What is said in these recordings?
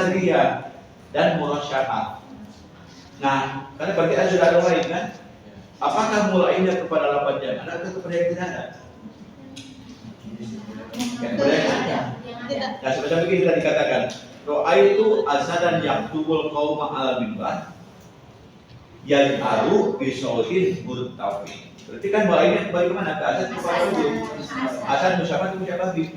tasriyah dan murasya'ah. Nah, karena berarti sudah ada lain kan? Apakah mulainya kepada lafaz jangan atau kepada yang tidak ada? Kepada yang ada. Nah, seperti begini tadi dikatakan, Ro'aitu asadan yaktubul qauma ala minbar yaj'alu bisautin murtafi. Berarti kan mulainya kembali kemana? Ke asad kepada ujung. Asad musyabah itu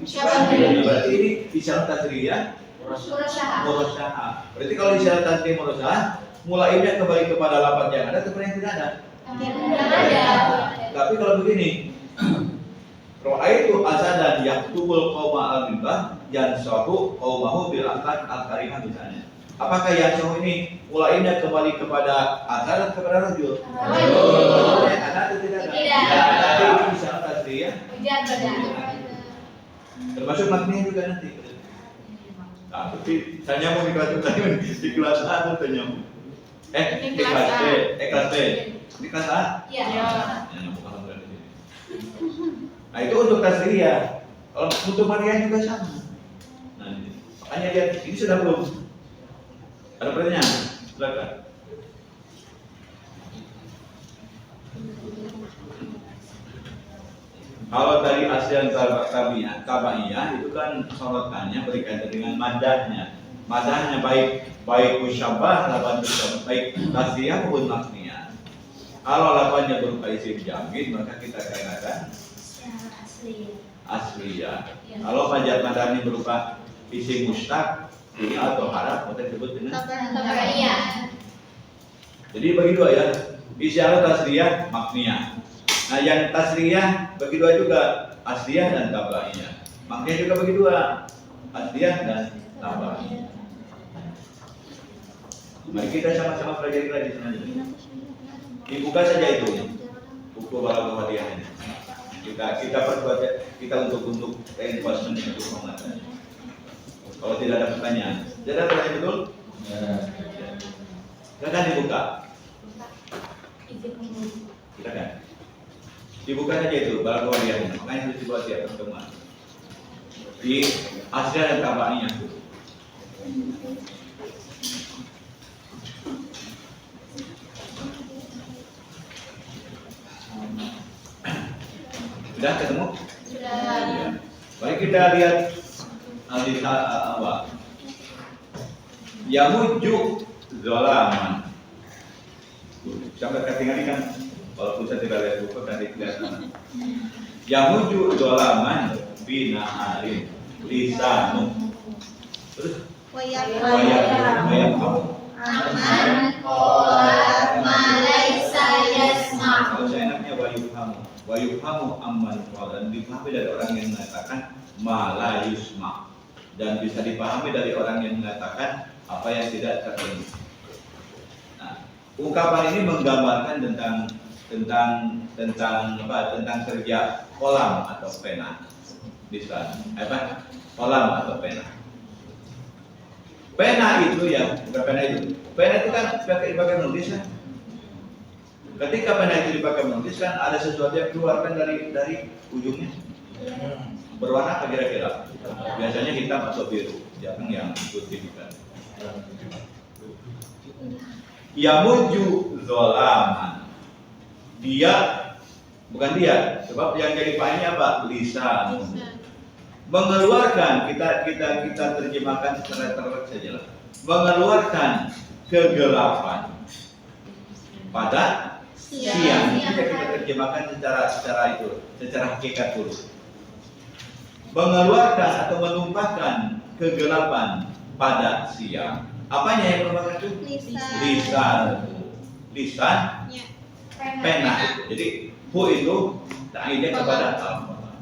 musyabah. Berarti ini isyarat tasriyah murasya'ah. Berarti kalau isyarat tasriyah murasya'ah, mulainya kembali kepada lafaz yang ada kepada yang tidak ada. Tapi kalau begini, Ro'aitu asadan yaktubul qauma ala minbar yansahu qaumahu bil aqad al-karimah misalnya. Apakah yansahu ini mulainya kembali kepada asal atau kepada rajul? Ada atau tidak ada? Tapi ini isyarat tasriyah. Termasuk maknanya juga nanti. Nah, tapi saya nyambung di kelas A atau saya nyambung? Di kelas B. Kelas B. Di kelas A? Iya. Nyambung alhamdulillah. Nah, itu untuk tasriyah. Kalau untuk Maria juga sama. Nah, makanya lihat ini sudah belum? Ada pertanyaan? Silakan. Kalau dari aslian tabaiyah itu kan sorotannya berkaitan dengan madahnya. Madahnya baik musyabah lawan musyabah, baik tasriyah maupun makniyah. Kalau lawannya berupa isim jamid maka kita katakan asliyah. Kalau pajak madani berupa isim mustaq atau harap kita sebut dengan tabaiyah. Jadi bagi dua ya, isyarat tasriyah makniyah. Nah, yang tasriyah bagi dua juga, asliyah dan tabaiyah. Makniyah juga bagi dua, asliyah dan tabaiyah. Mari kita sama-sama pelajari lagi selanjutnya. Dibuka saja itu buku Balaghawadiyah ini. Kita perbuat kita untuk reinforcement untuk penguatan. Kalau tidak ada pertanyaan, tidak ada pertanyaan betul? Silakan dibuka. Silakan. Dibuka saja itu Balaghawadiyah ini. Makanya harus dibuat ya teman-teman. Di asliah dan tabaiyah itu. Sudah ketemu? Sudah. Ya. Baik, kita lihat awal. Yamuju zolaman. Sampai ketinggalan kan? Walaupun saya tidak lihat buku tadi kelihatan. Yamuju zolaman binaharin lisanu. Terus? Wayam kamu. Aman qolat malaisa yasma. Kalau saya enaknya wayuhamu amman dan dipahami dari orang yang mengatakan mala yusma, dan bisa dipahami dari orang yang mengatakan apa yang tidak terdengar. Nah, ungkapan ini menggambarkan tentang kerja kolam atau pena di sana. Kolam atau pena. Pena itu ya, bukan pena itu. Pena itu kan dipakai menulis kan. Ketika pena itu dipakai menulis kan ada sesuatu yang keluarkan dari ujungnya. Berwarna apa kira-kira? Biasanya hitam atau biru, jangan yang putih kan. Yamuju zolaman. Bukan dia, sebab yang jadi painnya apa? Lisan. Mengeluarkan, kita terjemahkan secara terlek saja lah. Mengeluarkan kegelapan pada siang. Kita terjemahkan secara hakikat dulu. Mengeluarkan atau menumpahkan kegelapan pada siang. Apanya yang merupakan itu? Lisan. Pena itu. Jadi hu itu ta'idnya kepada Allah.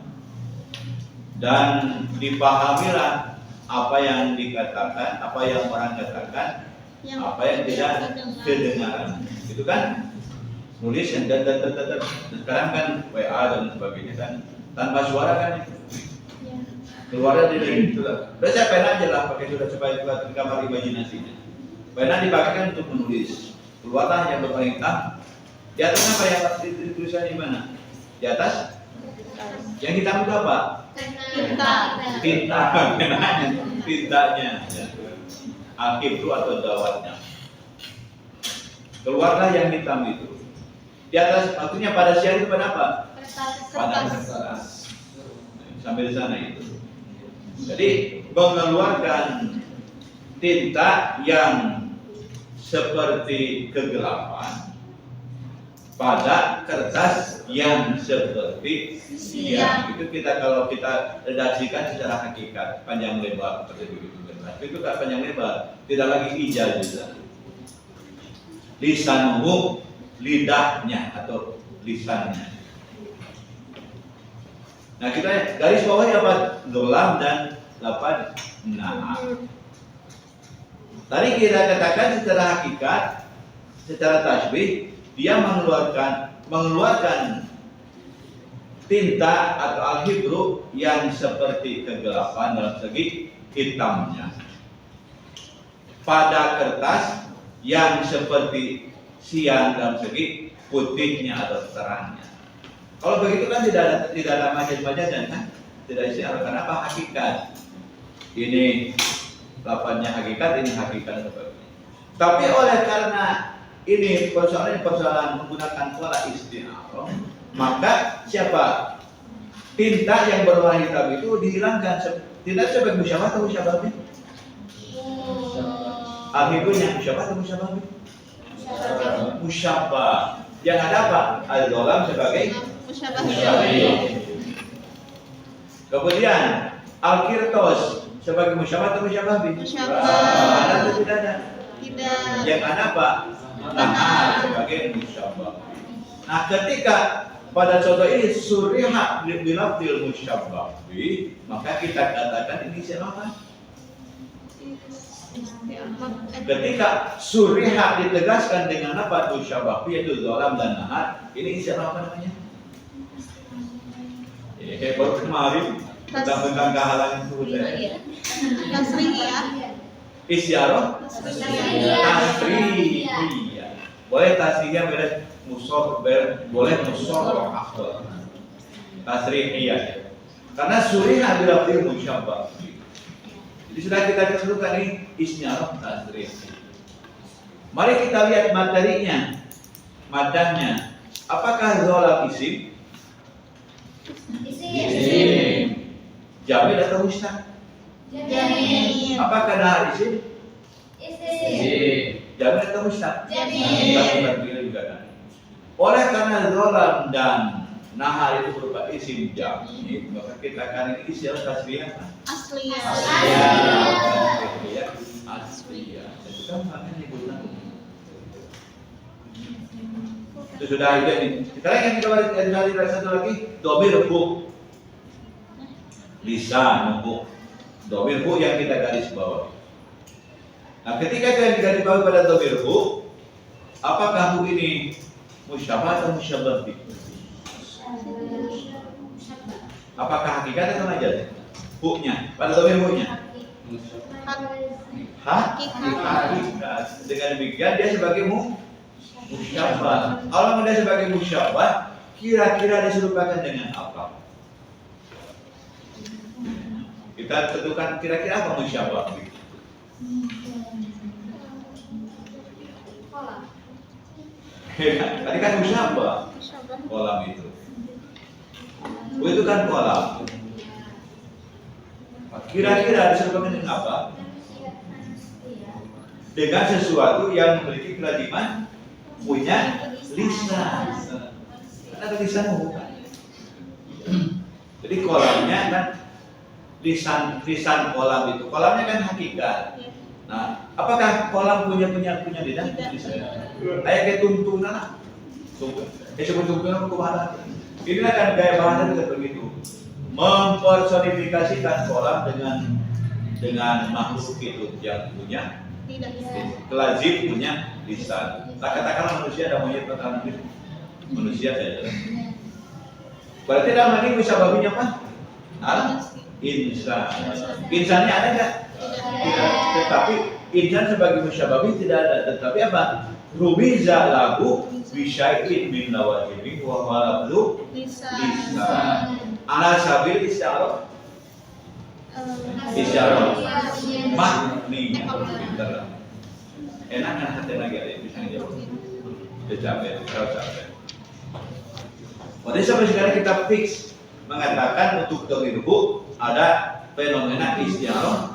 Dan dipahamilah apa yang dikatakan, apa yang orang katakan, apa yang tidak kedengaran. Itu kan nulis dan sekarang kan WA dan sebagainya kan tanpa suara kan itu. Keluarnya dari itu lah. Udah saya pena aja lah pakai sudah supaya di kamar imajinasinya. Pena dipakai kan untuk menulis. Keluarlah yang berwarna hitam. Di atas apa yang dituliskan di mana? Di atas? Yang hitam itu apa? Tinta. Tintanya. al-hibru atau dawatnya. Keluarlah yang hitam itu. Di atas, maksudnya pada siang itu pada apa? Pada kertas. Sampai di sana itu. Jadi mengeluarkan tinta yang seperti kegelapan pada kertas yang seperti siang. Itu kita kalau kita redaksikan secara hakikat panjang lebar seperti begitu. Itu kan panjang lebar, tidak lagi ijaz juga. Lisanuhu, lidahnya atau lisannya. Nah kita garis bawahnya apa? Dolam dan lapan nah. Tadi kita katakan secara hakikat, secara tasbih, dia mengeluarkan tinta atau al-hibru yang seperti kegelapan dalam segi hitamnya pada kertas yang seperti siang dalam segi putihnya atau terangnya. Kalau begitu kan tidak ada majaz-majazan kan? Tidak istilah. Kenapa? Hakikat. Ini lapannya hakikat, ini hakikat seperti ini. Tapi oleh karena ini persoalan menggunakan pola isti'arah, maka siapa? Tinta yang berwarna hitam itu dihilangkan. Tidak sebagai musyabah atau musyabah? Al-hibru yang musyabah atau musyabah? Musyabah. Yang ada apa? Al-dolam sebagai musyabah. Kemudian al-kirtos sebagai musyabah atau musyabah? Ada atau tidak ada? Tidak. Yang ada apa? Nahar sebagai musyabah. Nah, ketika pada contoh ini suriha bilafdil musyabah, maka kita katakan ini siapa? Ketika suriha ditegaskan dengan apa musyabah, yaitu dolam dan nahar, ini siapa namanya? Baru kemarin tentang kehalangan itu saya. Tasriyah. Isyarah tasriyah. Boleh tasriyah, boleh musorah. Tasriyah. Karena suriha bilafdil musyabah. Jadi sudah kita tentukan ini isyarah tasriyah. Mari kita lihat materinya, madahnya. Apakah zolam isim? Isim. Jamil atau mustaq? Jamil. Apakah nahar isim? Isim. Jamil atau mustaq? Jamil. Juga kan. Oleh karena zolam dan nahar itu berupa isim jamil, maka kita akan ini isyarah tasriyah. Asliyah. Asliyah. Itu kan makanya digunakan. Itu sudah itu ini. Sekarang yang kita lihat satu lagi, dhamir hu. Lisan hu. Dhamir hu yang kita garis bawah. Nah, ketika kita garis bawah pada dhamir hu, apakah hu ini musyabah atau musyabah? Apakah hakikat atau majaz? Hu-nya, pada dhamir hu-nya. Hakikat. Dengan demikian dia sebagai musyabah. Kalau dia sebagai musyabah, kira-kira diserupakan dengan apa? Kita tentukan kira-kira apa musyabah. Tadi kan musyabah. Kolam itu. Itu kan kolam. Kira-kira diserupakan dengan apa? Dengan sesuatu yang memiliki kelaziman punya lisan. Ada lisan bukan? Jadi kolamnya kan lisan kolam itu. Kolamnya kan hakikat. Nah, apakah kolam punya lidah? Kayak ketuntunan. Sebut-sebutnya kemana? Ini kan gaya bahasa juga begitu. Mempersonifikasikan kolam dengan makhluk itu yang punya kelazim punya lisan. Nah, katakanlah manusia ada monyet pertama manusia saja. Berarti dalam ini bisa babinya apa? Insan. Insannya ada nggak? Tidak. Tetapi insan sebagai musyababi tidak ada. Tetapi apa? Rubiza lahu bisyai'in min lawajibi wa huwa lafzu lisan. Ala sabil isyarah. Isyarah makninya. Pinter. Enak kan hati lagi ada bisa dijawab. Udah capek, terlalu capek. Jadi sampai sekarang kita fix mengatakan untuk domir-bu ada fenomena istiarah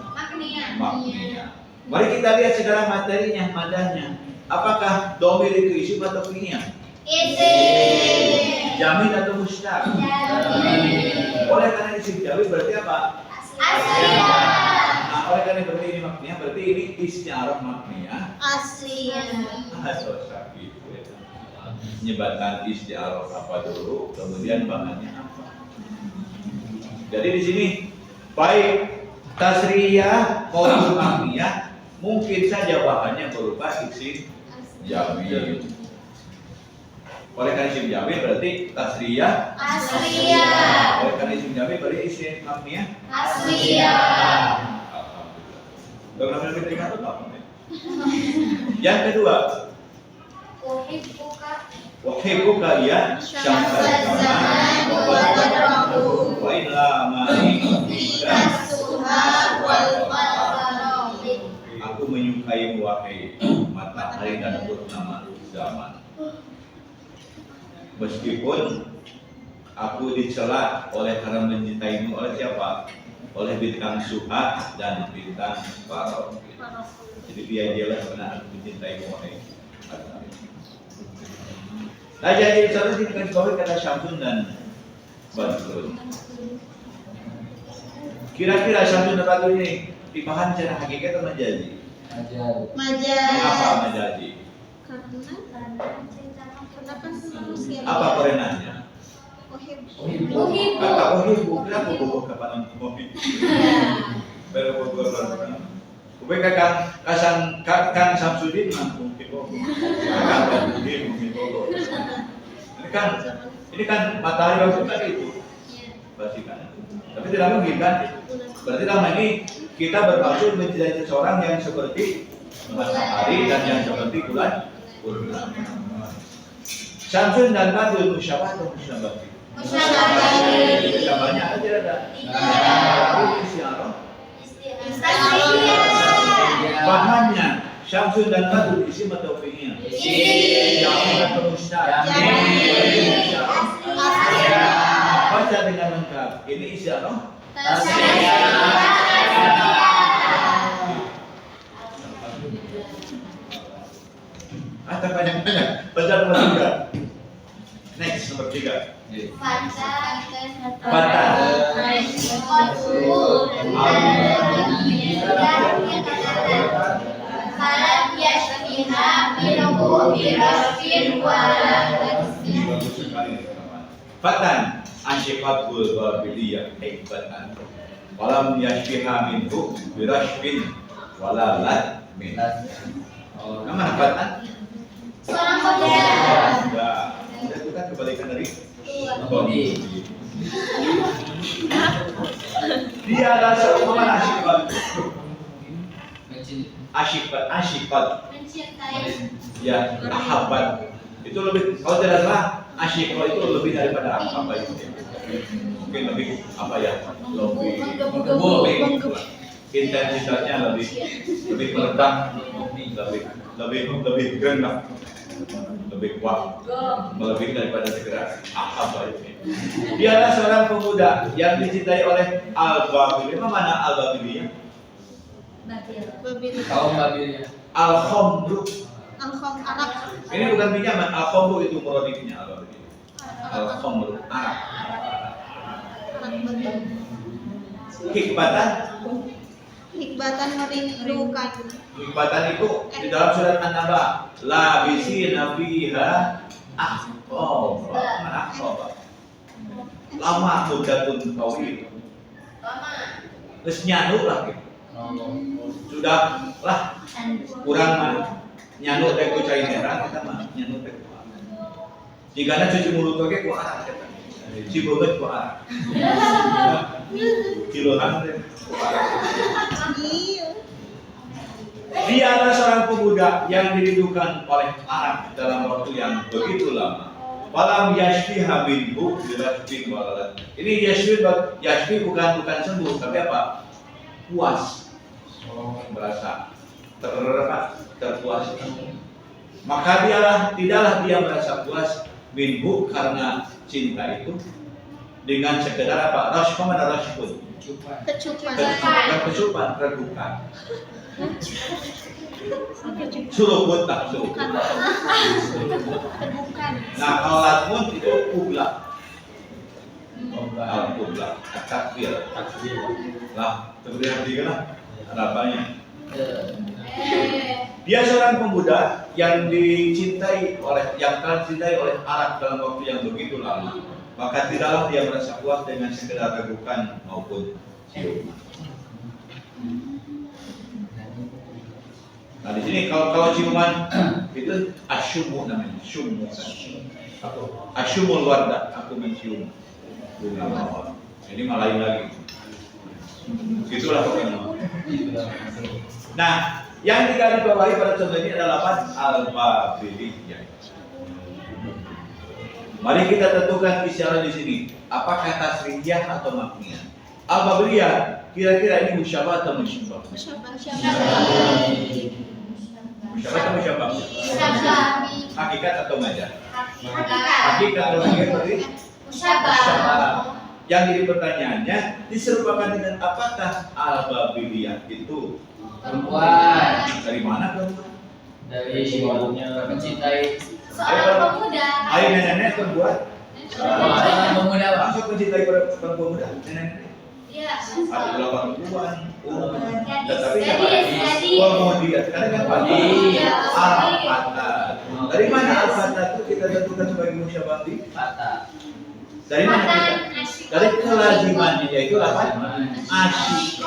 makninya. Mari kita lihat sekarang materinya, madahnya. Apakah domir itu isim atau fi'il? Isim. Jamin atau mustaq? Jamin. Oleh karena isim jamin berarti apa? Asliyah. Nah, oleh karena berarti ini makninya, berarti ini istiarah makninya. Asliyah. Asal sakit. Menyebabkan istiarah apa dulu, kemudian bahannya apa. Jadi di sini baik tasriyah maupun makniyah mungkin saja bahannya berupa isim jamil. Oleh karena isim jamil berarti tasriyah Asliyah. oleh karena isim jamil berarti isim makniyah Asliyah. Alhamdulillah. Kita ingat apa? Yang kedua, wahibbuka ya syamsal zaman wa badrahu wa illa aku menyukai wahai matahari dan purnama zaman. Meskipun aku dicela oleh karena mencintaimu, oleh siapa? Oleh bintang Suha dan bintang Farok. Jadi dia jelas karena aku mencintaimu wahai matahari. Nah jadi misalnya di garis kata Syamsun dan Badrun. Kira-kira Syamsun dan Badrun ini dipahami secara hakikat atau majazi? Majaz. Mengapa majazi? Karena manusia. Apa korenanya? Kata wahib bukan bobo kapan wahib. Bobo. Ubek Kang Samsudin mangkung bobo. Kang Samsudin mungkin bobo. Ini kan matahari waktu tadi itu. Pasti kan. Tapi tidak mungkin kan? Berarti lama ini kita bermaksud mencintai seseorang yang seperti matahari dan yang seperti bulan purnama. Syamsun dan Badrun musyabah atau musyabah? Musyabahnya aja ada. Istiarah. Bahannya Syamsun dan Badrun isim atau fi'il? Jamin atau mustaq? Baca dengan lengkap. Ini isyarah. Ada banyak-banyak. Baca nomor 3. Next nomor 3. Fatan. Bagus sekali teman-teman. Fatan asyifatul babiliyah hikbatan. Walam yashbiha minhu birashbin walalat min. Nama fatan? Seorang pemuda. Itu kan kebalikan dari Bodi. Dia adalah seorang asyifat. Mencintai. Ya, ahabat. Itu lebih, kalau tidak salah, asyifat itu lebih daripada ahabat itu. Mungkin lebih apa ya? Lebih intensitasnya lebih meledak, lebih genggam, lebih kuat, melebihi daripada segera ahabat itu. Dia adalah seorang pemuda yang dicintai oleh Al-Babili. Mana Al-Babilinya? Kaum Babilia. Al-Khomru. Alkhom Arab. Ini bukan pinjaman, Al-Khomru itu muradifnya Al-Babili. Al-Khomru, Arab. Hikmatan. Hikbatan merindukan. Hikmatan itu di dalam surat An-Naba. Labisina fiha ahqab. Mana ahqab? Lama muddatun tawil. Terus nyanu lagi. Sudah lah kurang mah nyanu teh ku cai merah kita mah nyanu teh ku arah. Jika cuci mulut oge ku arah kita. Ciboget ku arah. Kilohan teh ku arah. Iya. Dia adalah seorang pemuda yang dirindukan oleh Arab dalam waktu yang begitu lama. Falam yashfiha minhu birashbin walalat. Ini yashfi bukan sembuh, tapi apa? puas, merasa terpuas. Maka tidaklah dia merasa puas minhu karena cinta itu dengan sekedar apa? Rashfun dan rashfun. Kecupan, redukan. Surukut tak surukut. Nah, kalau latmun itu kubla. Kubla, takbir. Lah, terlihat lah harapannya. Dia seorang pemuda yang dicintai oleh Arab dalam waktu yang begitu lama. Maka tidaklah dia merasa puas dengan sekedar redukan maupun ciuman. Nah di sini kalau ciuman itu asyumu namanya, syumu. Asyumul wardah, aku mencium bunga mawar. Ini malah lain lagi. Itulah pokoknya. Nah, yang digarisbawahi pada contoh ini adalah apa? Al-Babiliyah. Mari kita tentukan isyarat di sini. Apakah tasrihiyah atau makniyah? Al-Babiliyah kira-kira ini musyabah atau musyabbah? Musyabah atau musyabah? Hakikat atau majaz? Hakikat atau majaz berarti musyabah. Yang jadi pertanyaannya diserupakan dengan apakah Al-Babiliyah itu perempuan? Dari mana perempuan? Dari ibunya mencintai Seorang pemuda. Ayo nenek perempuan. seorang pemuda. Langsung mencintai perempuan muda. Nenek. Iya. Adalah perempuan. Tetapi Gadis. kemudian sekarang kan pagi. Iya. Al-Fatah. Dari mana Al-Fatah itu kita tentukan sebagai musyabah? Patah. Dari mana kita? Dari kelazimannya yaitu apa? Asyik.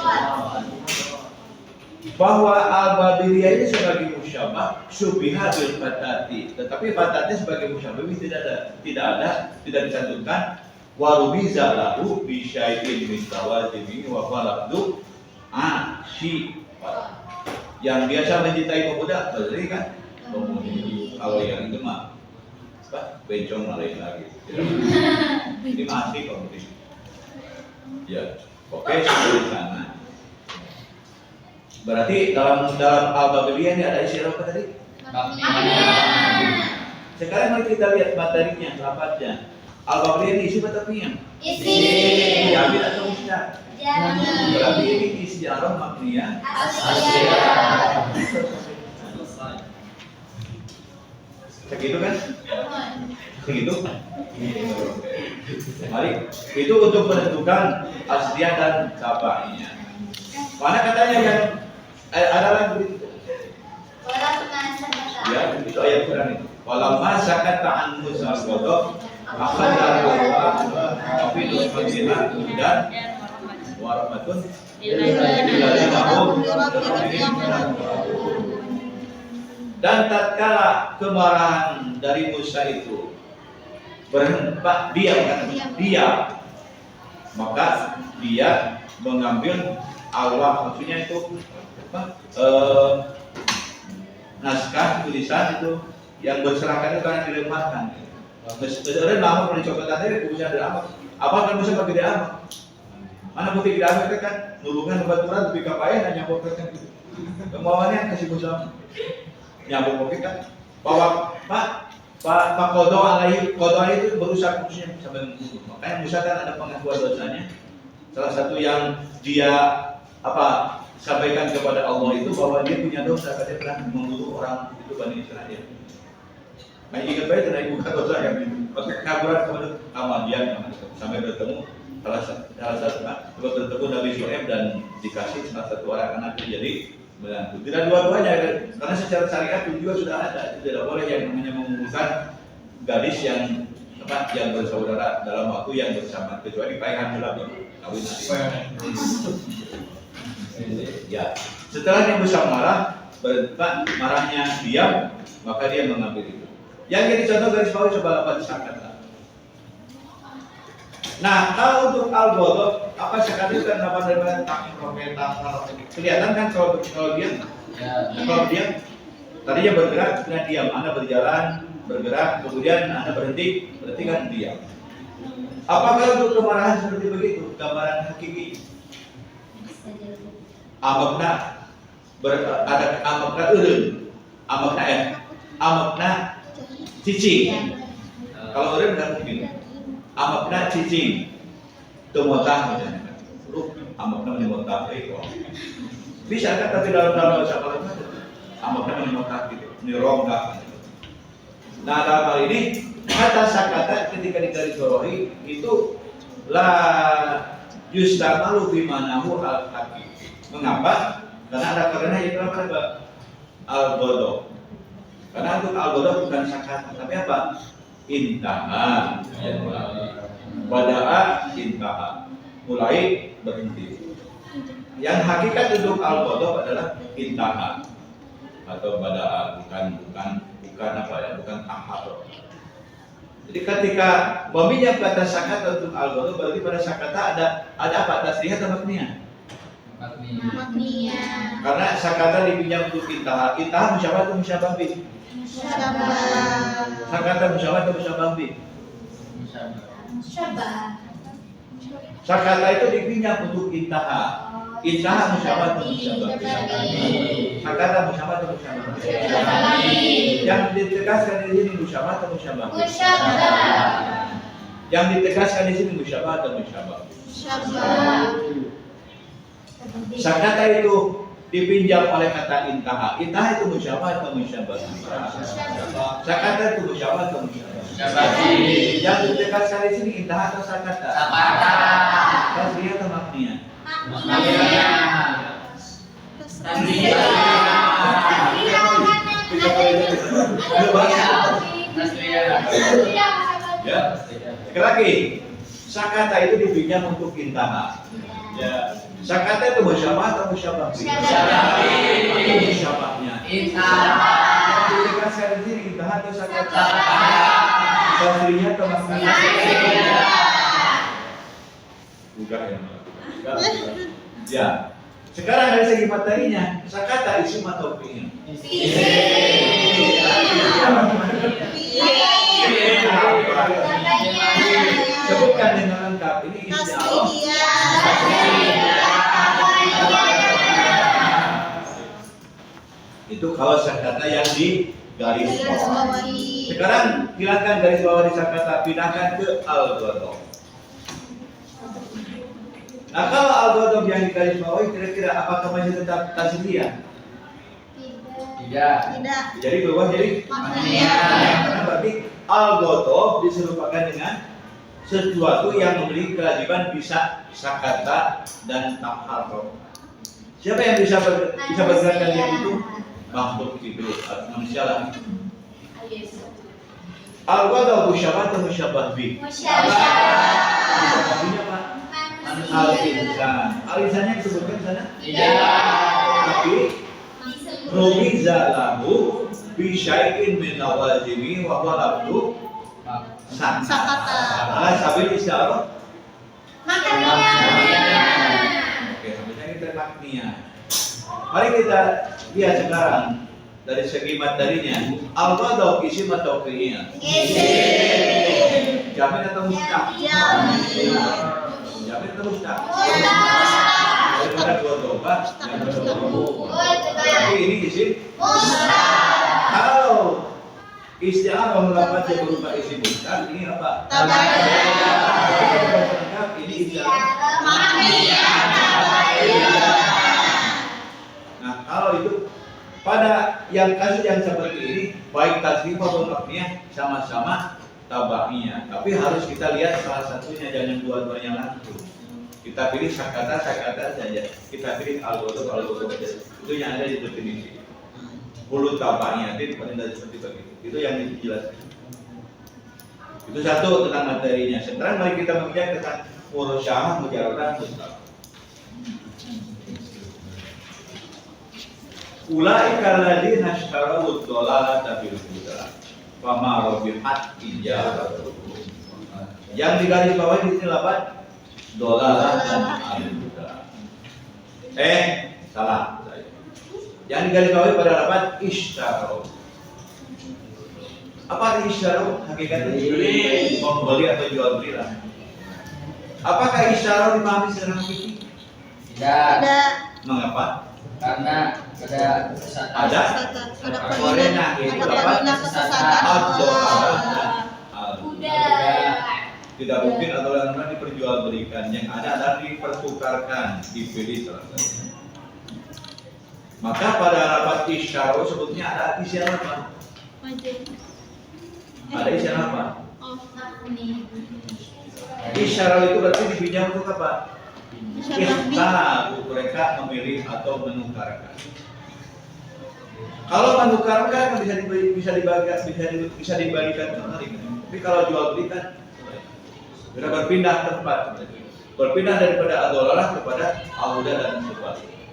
Bahwa Al-Babiliyah ini sebagai musyabah syubiha bil fatati, tetapi fatati sebagai musyabah tidak dicantumkan. Warubiza lahu bi syai'in min tawazimi wa qalabdu asyik. Yang biasa mencintai pemuda berarti kan pemuda. Kalau yang itu mah bencong lain lagi. Ini masih komplit. Ya, oke sampai di sana. Berarti dalam Al-Babiliyah ini ada isi apa tadi? Sekarang mari kita lihat materinya, lapatnya. Al-Babiliyah ini isi atau fi'il? Isi. Jamil atau musnad? Jamil. Berarti ini isi arah makniyah. Asyik. Segitu kan? Segitu? Mari, itu untuk menentukan asliyah dan tabainya. Mana katanya yang ada lagi begitu? Ya, itu ayat Quran itu. Walamma sakata an Musa al-ghadab akhadha al-qur'an fi nusfatina dan warahmatun dan tatkala kemarahan dari Musa itu berhenti diam, maka dia mengambil Allah, maksudnya itu apa? Naskah tulisan itu yang berserakan itu karena dilemparkan. Sebenarnya lama kalau dicoba tadi punya ada apa kan bisa pakai dia mana putih tidak ada kan nulungan baturan lebih kapain hanya nyambungkan gitu. Kemauannya kasih Musa nyambung kan bahwa Pak Kodo alaihi itu berusaha khususnya sampai membunuh. Makanya Musa kan ada pengakuan dosanya. Salah satu yang dia sampaikan kepada Allah itu bahwa dia punya dosa karena dia pernah membunuh orang itu Bani Israel. Nah, ingat baik karena ibu dosa yang kaburan kepada Amadian sampai bertemu salah satu bertemu Nabi Shu'aib dan dikasih salah satu orang anak jadi menantu. Tidak dua-duanya karena secara syariat itu juga sudah ada. Itu tidak boleh yang namanya mengumpulkan gadis yang bersaudara dalam waktu yang bersama kecuali pernikahan juga kawin nanti. Ya, setelah dia Musa marahnya diam, maka dia mengambil itu. Yang jadi contoh garis bawah coba dapat disangkat. Nah, kalau untuk al-ghadab apa sekali kan apa dari kelihatan kan kalau dia tadinya bergerak kemudian diam, Anda berjalan bergerak kemudian Anda berhenti kan diam. Apakah untuk kemarahan seperti begitu gambaran hakiki? Amekna ada amekna eureun. Amekna cicing. Kalau eureun kan mungkin. Amekna cicing. Teu motah misalnya. Amekna motah kok. Bisa kan tapi dalam bahasa Arab amekna motah gitu. Nirongga. Nah, dalam hal ini kata sakata ketika digarisbawahi itu la yustamalu bimanahu al-haqi. Mengapa? Karena itu apa? Al-godo. Karena untuk al-godo bukan sakata, tapi apa? Intaha. Bada'a intaha. Mulai berhenti. Yang hakikat untuk al-godo adalah intaha atau bada'a, bukan apa ya, bukan tahar. Jadi ketika meminjam kata sakata untuk al-godo berarti pada sakata ada apa? Tasrih atau makniyah? Makniyah. Karena sakata dipinjam untuk intaha. Intaha musyabah atau musyabah bi? Sakata musyabah atau musyabah bi? Syabah. Sakata itu dipinjam untuk intaha. Intaha musyabah atau musyabah? Sakata musyabah atau musyabah? Yang ditegaskan di sini musyabah atau musyabah? Musyabah. Yang ditegaskan di sini musyabah atau musyabah? Syabah. Sakata itu dipinjam oleh kata intaha. Intaha itu musyabah atau musyabah? Sakata itu musyabah atau musyabah? Yang ditegaskan di sini intaha atau sakata? Tasrih atau makniyah? Ya. Sekali lagi, sakata itu dipinjam untuk intaha. Ya. Sakata itu musyabah atau musyabah? Musyabahnya. Yang ditegaskan di sini intaha atau sakata? Tasrihnya atau makniyah? Udah ya. Ya. Sekarang dari segi materinya, sakata isim atau fi'il? Sebutkan dengan lengkap. Ini isti'arah. Itu kalau sakata yang di garis bawah. Sekarang hilangkan garis bawah di sakata, pindahkan ke al-godo. Nah, kalau al-godo yang di garis bawah kira-kira apakah masih tetap tasriyah? Tidak. Jadi berubah jadi karena berarti al-godo diserupakan dengan sesuatu yang memiliki kewajiban bisa sakata dan taharruf. Siapa yang bisa bergerak dengan itu? Makhluk hidup, manusia lah. Al-godo musyabah atau musyabah bi? Musyabah binya apa? Al-insan. Al-insannya disebutkan sana? Tidak. Tapi rumiza lahu bi syai'in min lawazimi wa huwa labdu sakata. Ala sabil isyarah. Oke, habisnya kita makniyah. Mari kita lihat sekarang dari segi materinya. Al-godo isim atau fi'il? Jamin atau mustaq? Jamin atau mustaq? Daripada dua tobat yang berdoa. Tapi ini isim. Kalau isti'arah melapat yang berupa isim mustaq, ini apa? Ini isti'arah. Nah, kalau itu pada yang kasus yang seperti ini, baik tasrif maupun makniyah sama-sama tabaiyah. Tapi harus kita lihat salah satunya, jangan dua-duanya langsung. Kita pilih sakata saja. Kita pilih al-godo saja. Itu yang ada di definisi. Hulu tabaiyah itu paling seperti begitu. Itu yang dijelaskan. Itu satu tentang materinya. Sekarang mari kita menginjak tentang murosyahah mujarradah mutlaq. Ulaika alladziina ishtaraw ad-dhalalata bil huda fama rabihat tijaratuhum. Yang digaris bawah di sini lapan dolalah dan al-huda. Salah saya. Yang digaris bawah pada lapan ishtaraw. Apa arti ishtaraw? Hakikatnya membeli atau jual beli lah. Apakah ishtaraw dipahami secara hakiki? Tidak. Mengapa? Karena ada kesesatan. Ada Ada Korena itu apa? kesesatan. Kuda. Tidak mungkin atau yang namanya diperjualbelikan, yang ada adalah dipertukarkan, dipilih salah satu. Maka pada rapat isyarah sebetulnya ada isian apa? Ada isian apa? Isyarah itu berarti dipinjam untuk apa? Ikhtar, mereka memilih atau menukarkan. Kalau menukarkan kan bisa dibalikan kembali. Tapi kalau jual beli kan sudah berpindah tempat, berpindah daripada ad-dhalalah kepada al-huda dan sebaliknya.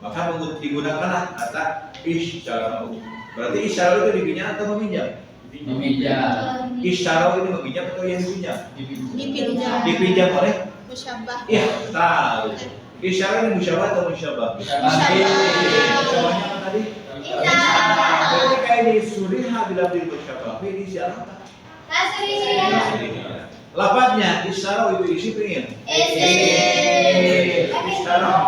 Maka digunakanlah kata isyarah. Berarti isyarah itu dipinjam atau meminjam? Meminjam. Isyarah itu meminjam atau yang dipinjam? Dipinjam. Dipinjam oleh Musyabah. ikhtar. Isyarah ini musyabah atau musyabah? Musyabahnya apa tadi? Jadi kayak di suriha bila musyabah. Ini isyarah apa? Lafadznya isyarah itu isi pingin. Isyarah.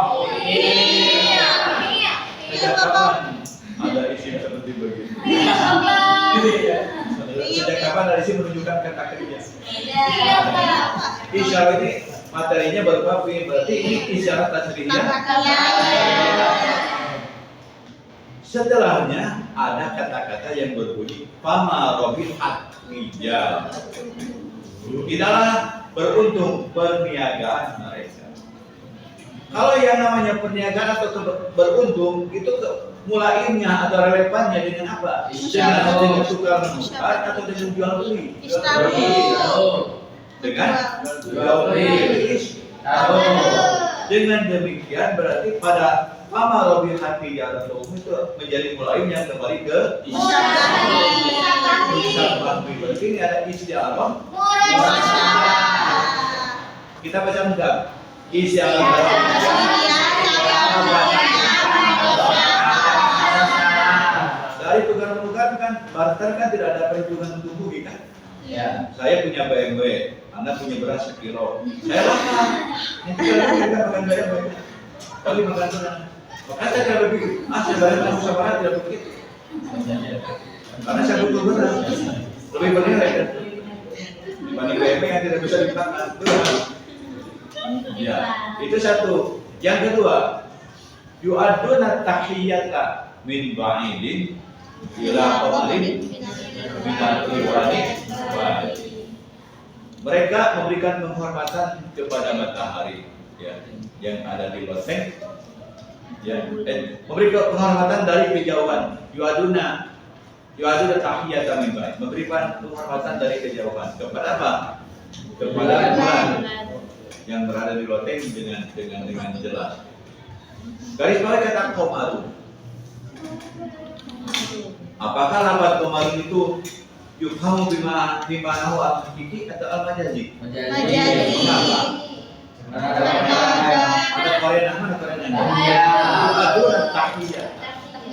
Sejak kapan ada isim seperti begini? Sejak kapan ada isim menunjukkan kata kerja? Isyarah ini materinya berupa fi'il, berarti ini isyarat tasrihiyah. Setelahnya ada kata-kata yang berbunyi fama robihat rijal. Tidaklah beruntung perniagaan mereka. Kalau yang namanya perniagaan atau beruntung itu mulainya atau relevannya dengan apa? Dengan tukar menukar atau dengan jual beli? Dengan jual beli. Dengan demikian berarti pada fama robihat rijal itu menjadi mulainya kembali ke musyabah. Berarti ini ada isti'arah. Kita baca enggak? Isti'arah. Dari tukar menukar kan barter kan tidak ada perhitungan untuk rugi kan? Ya. Saya punya BMW, Anda punya beras sekilo. Saya makan. Nanti kalau kita makan BMW, kali makan beras. Maka saya tidak berpikir, saya bayar kamu sama tidak begitu. Karena saya butuh beras, lebih bernilai kan? Dibanding BMW yang tidak bisa dimakan. Ya, itu satu. Yang kedua, yu'aduna tahiyyata min ba'idin ila qamalin minal iwani. Mereka memberikan penghormatan kepada matahari, ya, yang ada di loteng. Ya, memberikan penghormatan dari kejauhan. Yu'aduna tahiyyata min ba'id. Memberikan penghormatan dari kejauhan kepada apa? Kepada bulan yang berada di loteng dengan jelas. Garis bawah kata komaru. Apakah lafaz komaru itu yufhamu bima nahu al-hakiki atau al-majazi? Majazi. Ada Korea mana Korea? Itu tahiyah.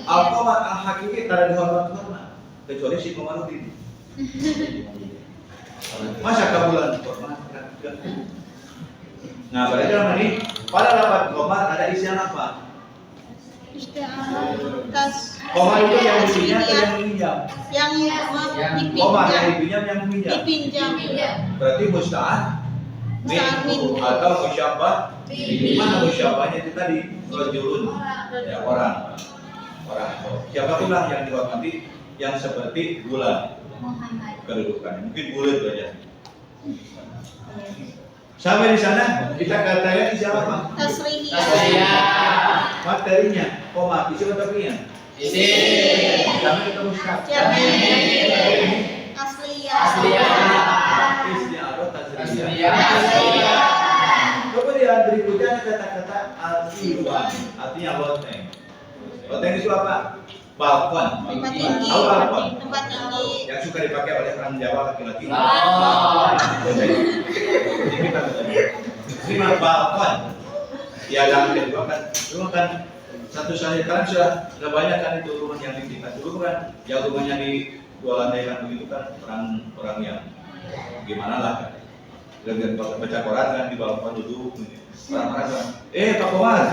Al-qamar al-hakiki tidak dihormat kecuali si komaru ini. Masa kabulan hormat? Nah, berarti dalam ini pada lafaz qamar ada isian apa? Qamar itu yang dipinjam atau yang meminjam? Yang Qamar yang dipinjam. dipinjam yang meminjam. Dipinjam. Berarti musta'an minhu atau musyabbah. Mana musyabbahnya itu tadi? Rajulun, ya, orang. Siapapun lah yang dihormati yang seperti bulan kedudukannya. Mungkin bulat saja. Sampai di sana kita katakan isi apa? Tasrihiyah. Materinya, koma, isi atau pian? Isi. Sampai ketemu sekarang. Asliyah. Isti'arah tasrihiyah. Kemudian berikutnya ada kata-kata al-iwan, artinya loteng. Loteng itu apa? Balkon. Tempat tinggi. Tahu balkon? Tempat tinggi. Yang suka dipakai oleh orang Jawa laki-laki. Ini balkon. Ya dalam kedua kan, rumah kan satu saja kan sudah banyak kan itu rumah yang di tingkat dulu kan, yang rumahnya di dua lantai kan begitu kan orang yang gimana lah kan, dengan baca koran kan di balkon duduk. Orang-orang Pak Komar.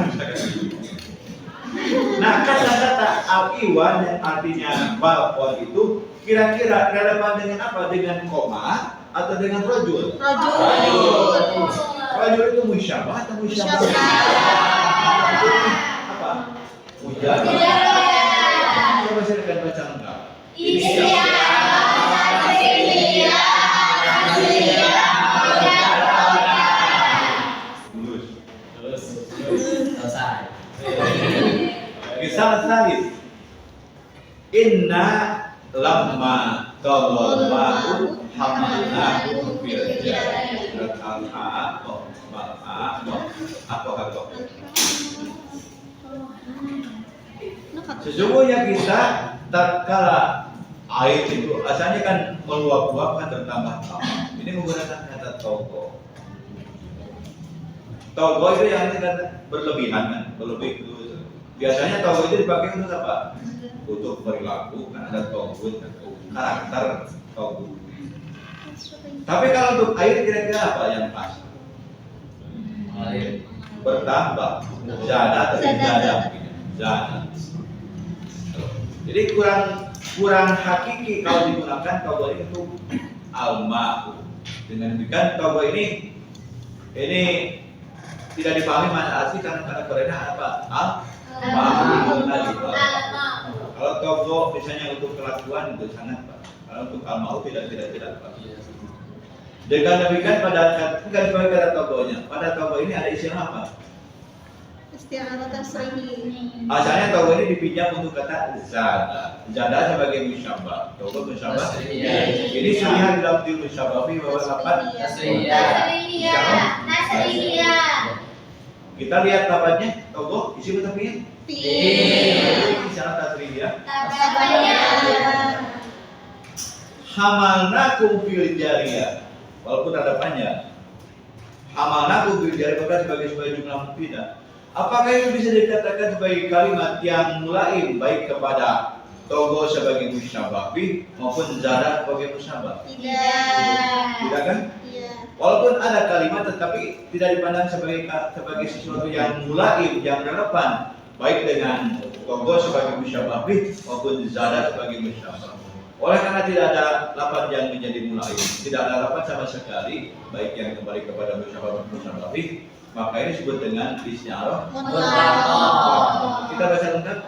Nah, kata-kata al-iwan yang artinya balkon itu kira-kira relevan dengan apa? Dengan koma atau dengan rojul? Rajul. Rojul itu musyabah atau musyabah? Apa? Musyabah. Coba silakan baca lengkap. Lulus. Selesai. Misal salis. Inna lamma tolol ma'u hamalnahu fil jari. Sesungguhnya kita tatkala air itu asalnya kan meluap-luap kan bertambah lama. Ini menggunakan kata togo. Togo itu yang kata berlebihan kan, berlebih itu. Biasanya togo itu dipakai untuk apa? Untuk perilaku, kan ada togo, karakter togo. Tapi kalau untuk air kira-kira apa yang pas? Air. Bertambah, zada atau zada, zada. Jadi kurang hakiki kalau digunakan togo ini untuk al-ma'u. Dengan demikian togo ini tidak dipahami mana asli karena Korea apa? Al-ma'u. Kalau togo misalnya untuk kelakuan itu sangat Pak. Kalau untuk al-ma'u tidak Pak. Dengan demikian pada sebagai kata togonya. Pada togo ini ada istilah apa? Isti'arah tasrihi. Asalnya togo ini dipinjam untuk kata zada. Zada sebagai musyabah. Togo musyabah. Tasriyah. Ini sudah dalam til musyabah bahwa apa? Kita lihat tabatnya togo isi mutafi'il. Istilah tasriyah. Hamalnakum fil jariyah. Walaupun ada panjang. Hamalnakum fil jariyah bukan sebagai jumlah mufidah. Apakah itu bisa dikatakan sebagai kalimat yang mulaim baik kepada togo sebagai musyabah maupun zada sebagai musyabah? Tidak kan? Iya. Walaupun ada kalimat tetapi tidak dipandang sebagai sesuatu yang mulaim, yang relevan baik dengan togo sebagai musyabah maupun zada sebagai musyabah. Oleh karena tidak ada lafaz yang menjadi mulaim, tidak ada lafaz sama sekali baik yang kembali kepada musyabah maupun musyabah, maka ini disebut dengan isti'arah. Kita baca lengkap.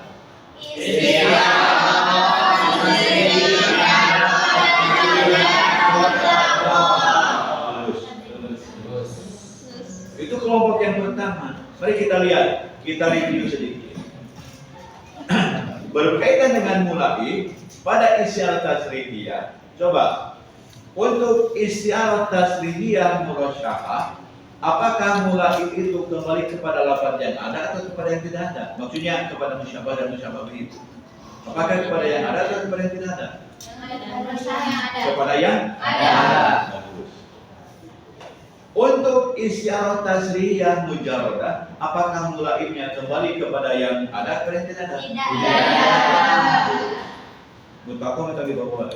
Itu kelompok yang pertama. Mari kita lihat, kita review sedikit. Berkaitan dengan mulai pada isti'arah tasrihiyah. Coba untuk isti'arah tasrihiyah murasyahah, apakah mulai itu kembali kepada lafaz yang ada atau kepada yang tidak ada? Maksudnya kepada musyabah dan musyabah itu. Apakah kepada yang ada atau kepada yang tidak ada? Kepada yang ada. Bagus. Untuk isti'arah tasrihiyah mujarradah, apakah mulaimnya kembali kepada yang ada atau yang tidak ada? Mutakom atau di bawah?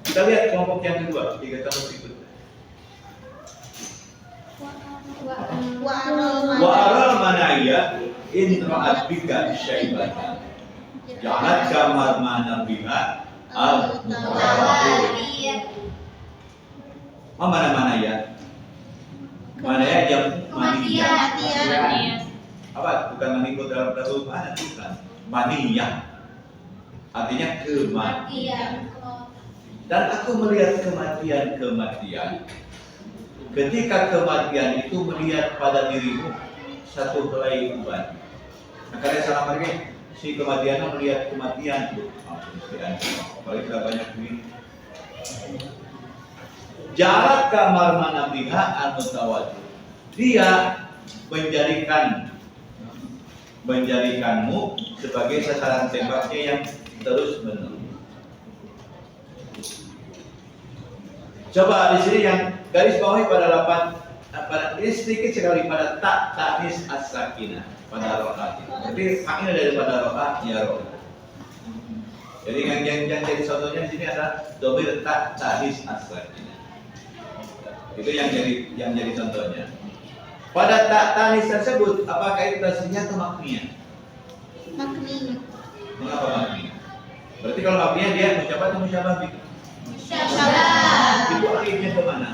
Kita lihat kelompok yang kedua, 3 tahun berikutnya. Wa aral manaya in ra'at bika syaibatan ja'at kamar mana biha al mana ya? Mana ya yang mania? Apa? Bukan maniku dalam dalam mana? Bukan. Mania. Artinya kematian. Dan aku melihat kematian. Ketika kematian itu melihat pada dirimu satu helai uban. Nah, karena salah mereka si kematian melihat kematian tuh. Apalagi tidak banyak ini. Jarak kamar mana pihak al-mutawajjih. Dia menjadikanmu sebagai sasaran tembaknya yang terus menerus. Coba di sini yang garis bawahi pada ini sedikit sekali pada tak tanis as-sakinah pada rokat. Jadi haknya daripada rokat ya rokat. Jadi yang jadi contohnya di sini ada domir tak tanis as-sakinah. Itu yang jadi contohnya. Pada tanis tersebut, apakah itu tasniah atau makniyah? Makni. Mengapa makniyah? Berarti kalau makniyah dia musyabah atau musyabah bih? Musyabah. Itu alifnya ke mana?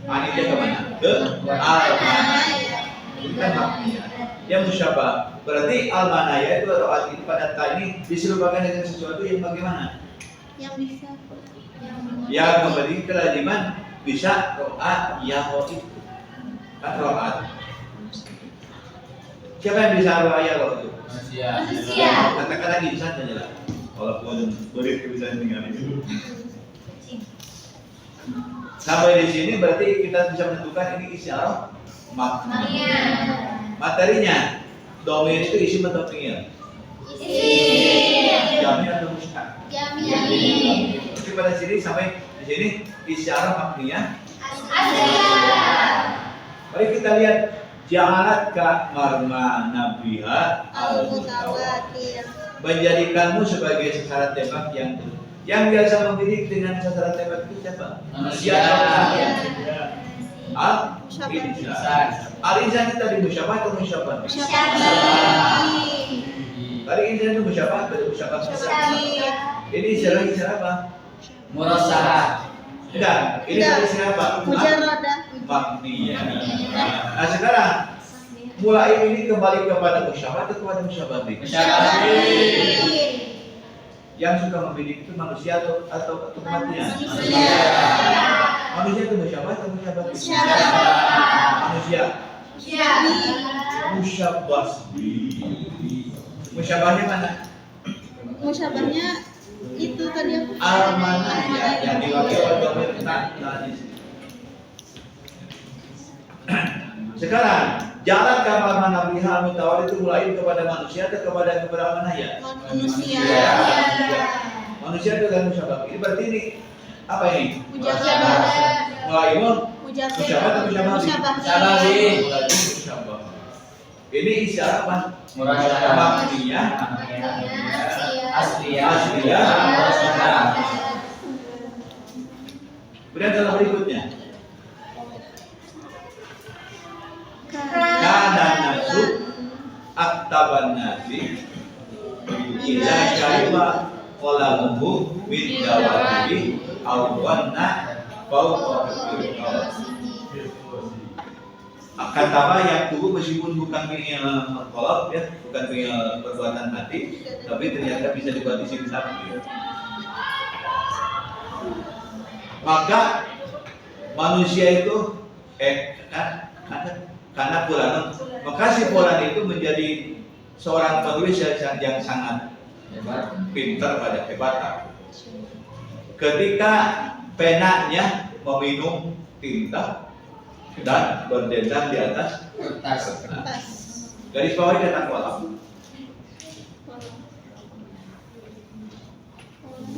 Alifnya ke mana? Ke al-manaya. Itu kan makniyah. Dia musyabah. Berarti al-manaya itu atau alif pada ta ini diserupakan dengan sesuatu yang bagaimana? Yang bisa. Yang memiliki kelaziman bisa ro'at ya ro'it. Kan ro'at. Siapa yang bisa ro'at ya ro'it itu? Manusia. Katakan lagi insan saja lah. Walaupun boleh kebiasaan tinggal itu. Sampai di sini berarti kita bisa menentukan ini isyarah makniyah. Materinya domir itu isim atau fi'il? Jamin atau mustaq? Jadi pada sini sampai di sini isyarah makniyah. Mari kita lihat ja'alat ka marma nabiha Al-mutawatir. menjadikanmu sebagai sasaran tembak yang biasa membidik dengan sasaran tembak itu siapa? Manusia. Al-insan. Al-insan itu tadi musyabah atau musyabah? Tadi insan itu musyabah atau musyabah? Ini istilah apa? Murasalah. Enggak, ini tadi siapa? Mujarradah. Makniyah. Nah sekarang mulai ini kembali kepada musyabah atau kepada musyabah? Musyabah. Yang suka membidik itu manusia atau kematian? Manusia itu musyabah atau musyabah? Manusia. Musyabah. Musyabahnya mana? Musyabahnya itu tadi apa? Al-manaya yang diwakili oleh domir tadi. Sekarang jalan kamar manabiha mutawal itu mulai kepada manusia atau kepada manaya? Manusia. Manusia itu kan musyabah. Ini berarti ini apa ini? Mujarradah. Mulai Mujarradah. musyabah atau musyabah? Musyabah. Mulai musyabah. Ini isyarah apa? Murasalah. Makniyah. Asliyah. Asliyah. Kemudian dalam berikutnya kana nasu aktaban nasi ila syaiba qalamuhu min dawatihi aw wanna fawqa akan tambah yang tubuh meskipun bukan fi'il qalb ya, bukan fi'il perbuatan hati, tapi ternyata bisa dibuat isim sabit. Maka manusia itu karena fulan, maka si fulan itu menjadi seorang penulis yang sangat pintar pada hebat. Ketika penanya meminum tinta dan berdendam di atas Kertas. garis bawah kata kolam.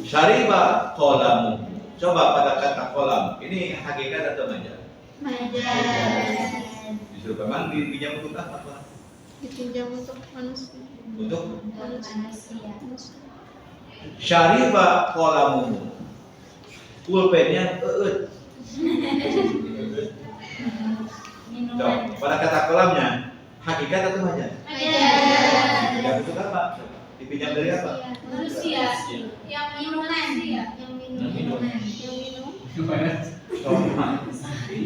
Syariba kolamu. Coba pada kata kolam ini hakikat atau majaz? Disuruh memang dipinjam untuk apa? Dipinjam untuk manusia. Untuk Manusia. syariba kolamu. Pulpennya pada kata kolamnya hakikat atau majaz? Yang untuk apa? Dipinjam dari apa? Manusia. Yang minuman. Yang minum.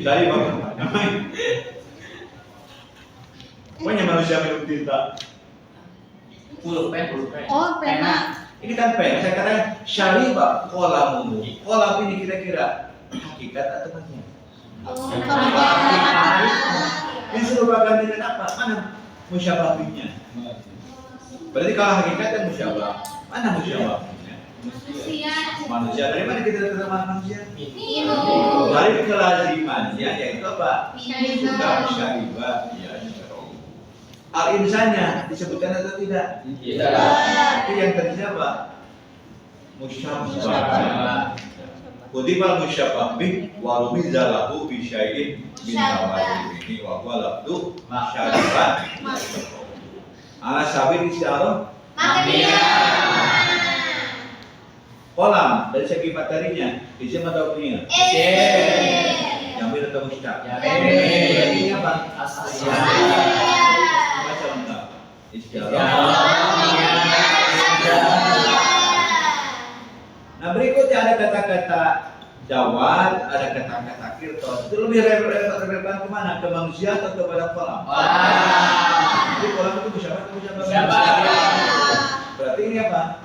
Dari bapak. Pokoknya manusia minum tinta. Pulpen. Oh, pena. Ini kan pen. Saya katakan syariba kolamu. Kolam ini kira-kira hakikat atau majaz? Oh, Ini serupakan dengan apa? Mana musyabahnya? Berarti kalau hakikat kan musyabah. Mana musyabahnya? Manusia. Dari mana kita terjemah manusia? Dari kelazimannya yaitu apa? Sudah syaribah ya syarab. Al-insannya disebutkan atau tidak? Itu yang terjadi apa? Musyabah. Kutiba musyabah bih wa rumiza lahu bi syai'in min tawalihi wa huwa lafdu syaribah. Ala sabil isyarah kolam dari segi materinya isim atau punya? Jamil atau mustaq? Ini apa? Baca lengkap. Nah berikutnya ada kata-kata jawad, ada kata-kata kirtos. Itu lebih relevan kemana? Ke manusia atau kepada kolam? Jadi kolam itu musyabbah atau musyabbah? Berarti ini apa?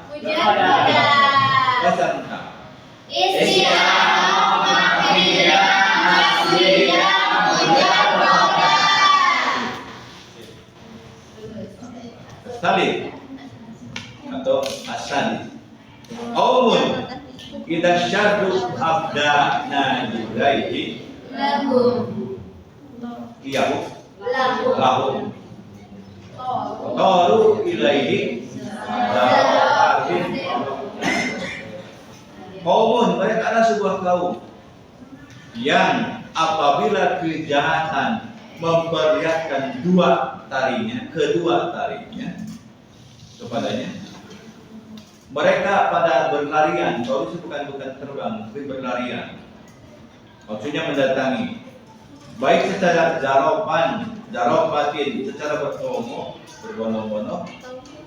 Baca lengkap. Salib atau asali. Qaumun idza syaddu abdana ilaihi iyahu lahum taru ilaihi Qaumun, mereka adalah sebuah kaum yang apabila kejahatan memperlihatkan kedua tarinya kepadanya, mereka pada berlarian. Kalau itu bukan terbang, tapi berlarian. Maksudnya mendatangi, baik secara jaropatin, secara berbondong-bondong,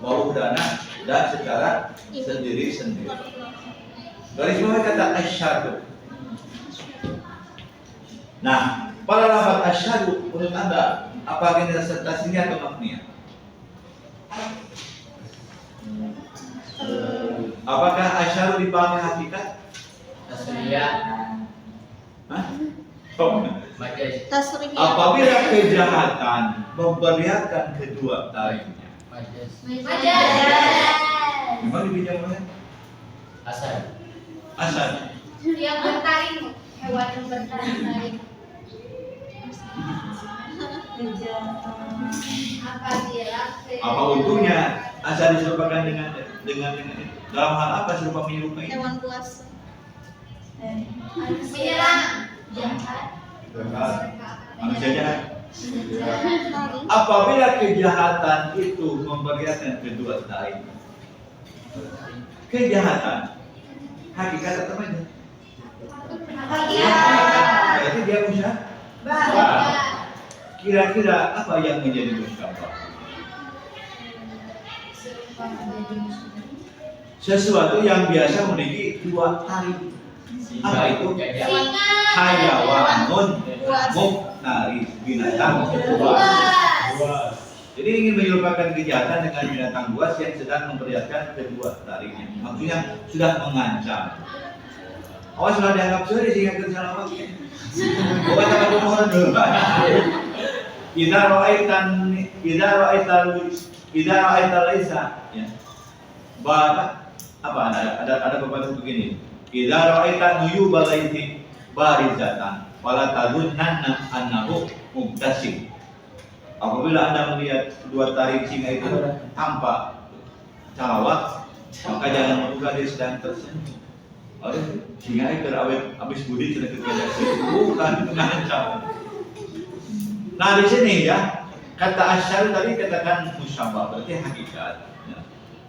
maupun dana, dan secara sendiri-sendiri. Garis bawah kata asyhadu. Nah, pada lafaz asyhadu menurut Anda apa identitas tasniah atau makniyah? Apakah asyhadu dipahami hakikat? Tasriyah. Hah? Oh. Majaz. Apabila kejahatan memperlihatkan kedua tarinya, Majaz. memang dipinjam oleh Asal. asal. Yang bertaring, hewan yang bertaring. Apa untungnya asal diserupakan dengan dalam hal apa serupa menyerupai? Hewan buas. Menyerang, jahat, Manusia jahat. Apabila kejahatan itu memperlihatkan kedua tari, kejahatan hakikat atau majaz? Berarti dia musyabbah. Kira-kira apa yang menjadi musyabbah? Sesuatu yang biasa memiliki dua tari. Apa itu? Hayawanun muftaris, binatang buas. Jadi ingin menyerupakan kejahatan dengan binatang buas yang sedang memperlihatkan kedua tarinya. Maksudnya sudah mengancam. Awas sudah dianggap serius sehingga kerja wakil. Bukan sama mohon dulu. Idza ra'aitan laisa, ya. Apa ada pepatah begini. Idza ra'aitan nuyuba laiti barizatan wala tazunnanna annahu mubtasim. Apabila Anda melihat kedua taring singa itu tampak calawat, maka jangan menduga dia sedang tersenyum. Oleh singa itu terawet habis budi sudah kekejar bukan mengancam. Nah di sini ya kata asyar tadi katakan musyabbah berarti hakikat. Ya.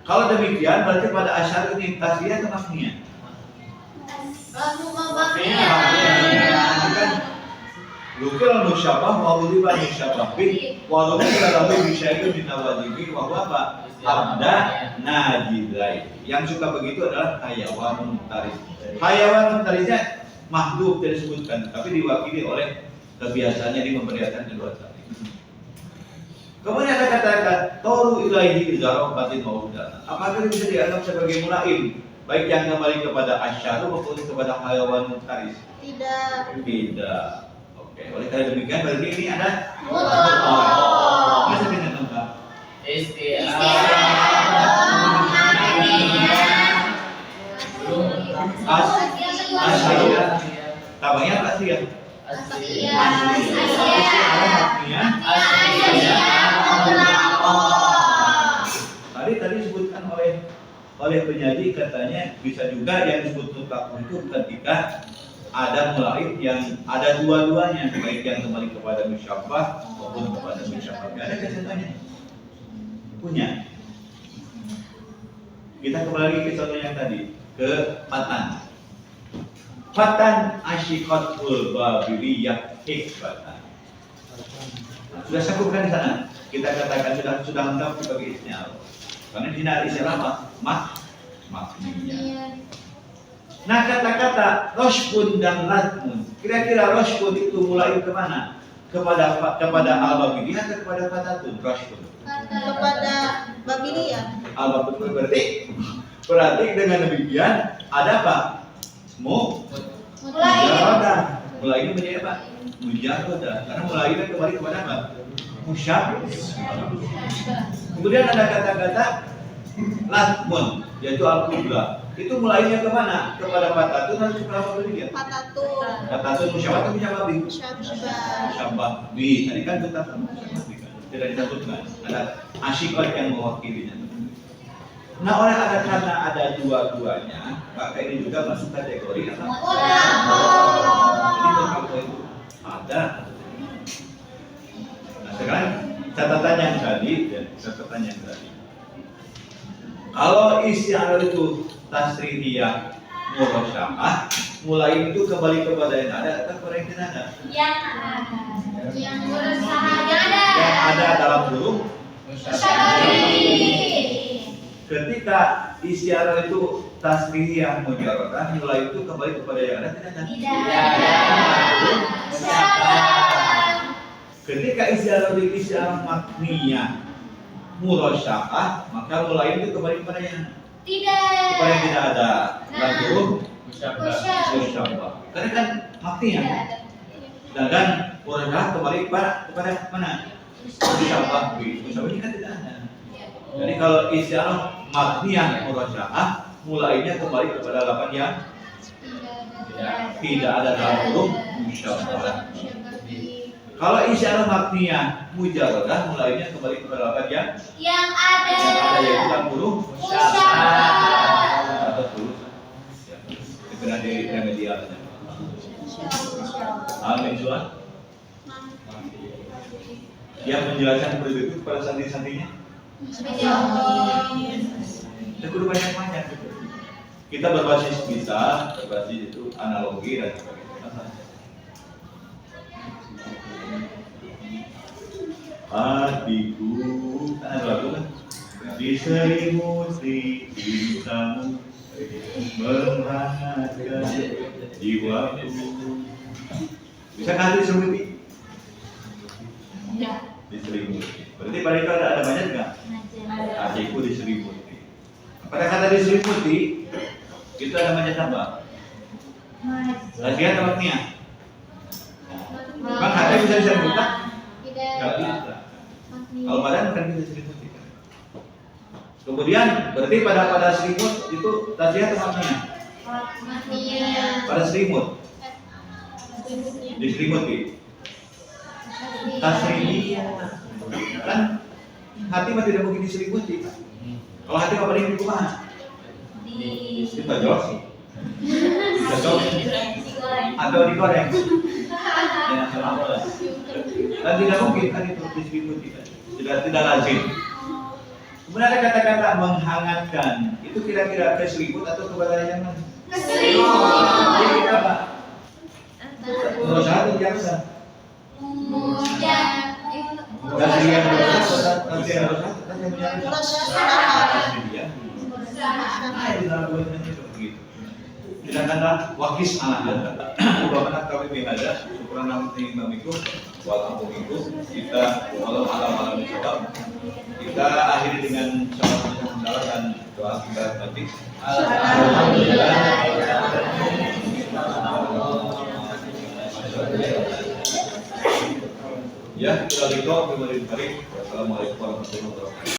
Kalau demikian berarti pada asyar ini tasriyah atau makniyah? Lukil musyabbah wa uliba musyabbah bih wa lukil lahu bisyai'in min nawajibi wa huwa apa? Abda najidai. Yang suka begitu adalah hayawan mutaris. Hayawan mutarisnya makhluk tidak disebutkan, tapi diwakili oleh kebiasaannya di memperlihatkan kedua tari. Kemudian ada kata-kata toru ilaihi zarofatin maudah. Apakah ini bisa dianggap sebagai mulaim? Baik yang kembali kepada asyaru maupun kepada hayawan mutaris? Tidak. Oke, oleh karena demikian berarti ini ada masa dengan lengkap. Asyariah. Tabanya pasti ya. Tadi disebutkan oleh penyaji katanya bisa juga yang disebut mutlak itu ketika ada mulaib yang ada dua-duanya, baik yang kembali kepada musyabbah maupun kepada musyabbah. Ada kesenangannya punya. Kita kembali ke contoh yang tadi. ke fatan. Fatan asyikatul babiliyah hikbatan. Nah, sudah cukup kan di sana? Kita katakan sudah lengkap sebagai isnya. Karena di sini ada istilah apa? Makniyah. Nah, kata-kata roshbun dan latmun, kira-kira roshbun itu mulai kemana? Kepada al-babiliyah atau kepada fatatun? Roshbun Kepada Babiliyah. al-babiliyah berarti dengan demikian ada apa? Mujarodah. Mulai ini menjadi apa? Mujarodah. Karena mulai ini kembali kepada apa? Musyabah. Kemudian ada kata-kata latmun, yaitu al-kubra. Itu mulainya kemana? Kepada fatatun atau kepada babiliyah? Fatatun. Fatatun musyabah atau musyabah bi? Syabah. Musyabah bi. Tadi kan tetap musyabah bi kan? Tidak disebutkan. Ada asyikot yang mewakilinya. Nah, karena ada dua-duanya, maka ini juga masuk kategori apa? Jadi begitu itu ada. Nah, sekarang catatan yang tadi, kalau isti'arah itu tasrihiyah murasya'ah, mulai itu kembali kepada yang ada atau kepada yang tidak ada? Yang berusaha ada. Yang ada dalam huruf. Musyabah. Ketika istiarah itu tasrihiyah mujarradah, mulai itu kembali kepada yang ada tidak ada? Ketika istiarah itu istiarah makniyah murasya'ah, maka mulai itu kembali kepada yang kepada yang tidak ada. Lalu musyabah. Karena kan makniyah. Sedangkan murasya'ah kembali kepada mana? Musyabah. Musyabah ini kan tidak ada. Jadi kalau istiarah makniyah murasya'ah, mulainya kembali kepada lapan yang tidak ada dalam huruf musyabah. Kalau istiarah makniyah mujarradah, mulainya kembali kepada lapan yang ada yaitu dalam huruf musyabah atau huruf segera di remedialnya. Amin soal. Yang menjelaskan seperti itu kepada santri-santrinya. Kita kudu banyak-banyak. Kita berbasis itu analogi dan sebagainya. Hatiku, ada lagu kan? Diselimuti cintamu, menghangatkan jiwaku. Bisa kan diselimuti? Diselimuti. Berarti pada itu ada banyak nggak? Hatiku diselimuti. Pada kata diselimuti itu ada banyak apa? Latihan atau makniyah? Bang, hati bisa diselimuti? Nggak bisa. Kalau badan kan bisa diselimuti. Kemudian berarti pada selimut itu latihan atau makniyah? Pada selimut diselimuti. Tasrihiyah. Kan hati mah tidak mungkin diselimuti. Kalau hati apa paling di mana? Di tojok atau digoreng. Ya, sama. Dan tidak mungkin kan itu diselimuti. Tidak lazim. Kemudian ada kata-kata menghangatkan. Itu kira-kira ke selimut atau kepada yang mana? Jadi kita apa? Nomor satu biasa. Dari yang sedangkanlah wakis anak Bapak kami bihada syukuran namanya imamiku wal amumiku kita malam mencoba kita akhiri dengan salam dan doa kita nanti. Alhamdulillah. Ya, kita lihat kembali. Wassalamualaikum warahmatullahi wabarakatuh.